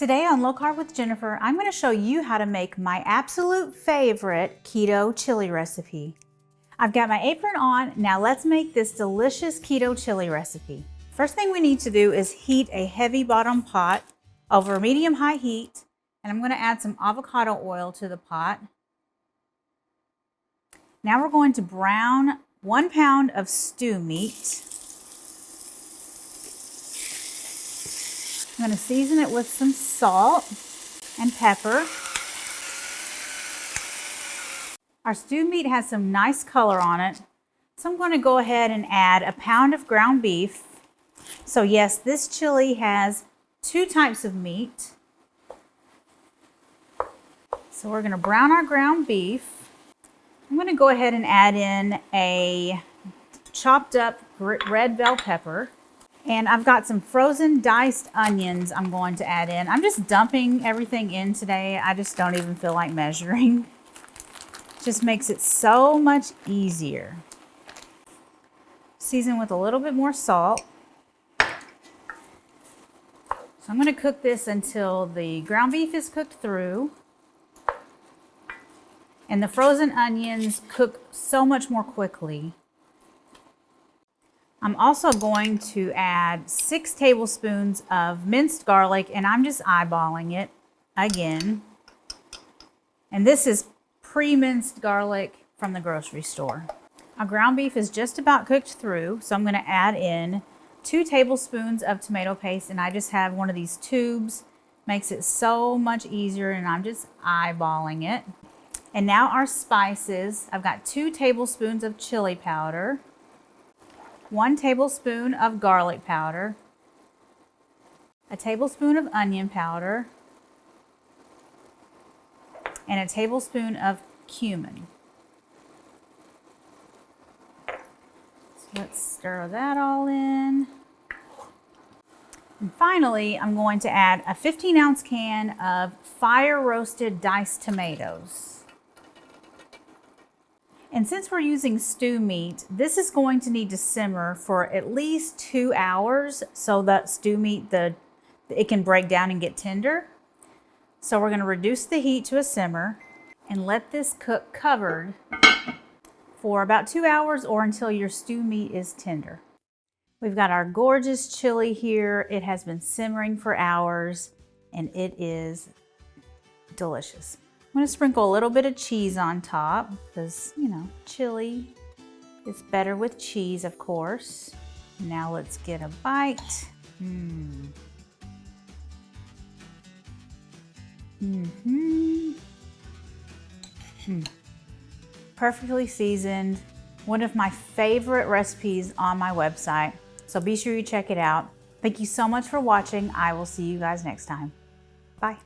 Today on Low Carb with Jennifer, I'm going to show you how to make my absolute favorite keto chili recipe. I've got my apron on. Now let's make this delicious keto chili recipe. First thing we need to do is heat a heavy bottom pot over medium-high heat, and I'm going to add some avocado oil to the pot. Now we're going to brown 1 pound of stew meat. I'm going to season it with some salt and pepper. Our stew meat has some nice color on it, so I'm going to go ahead and add a pound of ground beef. So yes, this chili has 2 types of meat. So we're going to brown our ground beef. I'm going to go ahead and add in a chopped up red bell pepper. And I've got some frozen diced onions I'm going to add in. I'm just dumping everything in today. I just don't even feel like measuring. Just makes it so much easier. Season with a little bit more salt. So I'm going to cook this until the ground beef is cooked through. And the frozen onions cook so much more quickly. I'm also going to add 6 tablespoons of minced garlic, and I'm just eyeballing it again. And this is pre-minced garlic from the grocery store. Our ground beef is just about cooked through, so I'm going to add in 2 tablespoons of tomato paste, and I just have one of these tubes. Makes it so much easier, and I'm just eyeballing it. And now our spices. I've got 2 tablespoons of chili powder, 1 tablespoon of garlic powder, a tablespoon of onion powder, and a tablespoon of cumin. So let's stir that all in. And finally, I'm going to add a 15-ounce can of fire-roasted diced tomatoes. And since we're using stew meat, this is going to need to simmer for at least 2 hours so that stew meat, it can break down and get tender. So we're going to reduce the heat to a simmer and let this cook covered for about 2 hours or until your stew meat is tender. We've got our gorgeous chili here. It has been simmering for hours and it is delicious. I'm going to sprinkle a little bit of cheese on top because, you know, chili is better with cheese, of course. Now let's get a bite. Perfectly seasoned. One of my favorite recipes on my website. So be sure you check it out. Thank you so much for watching. I will see you guys next time. Bye.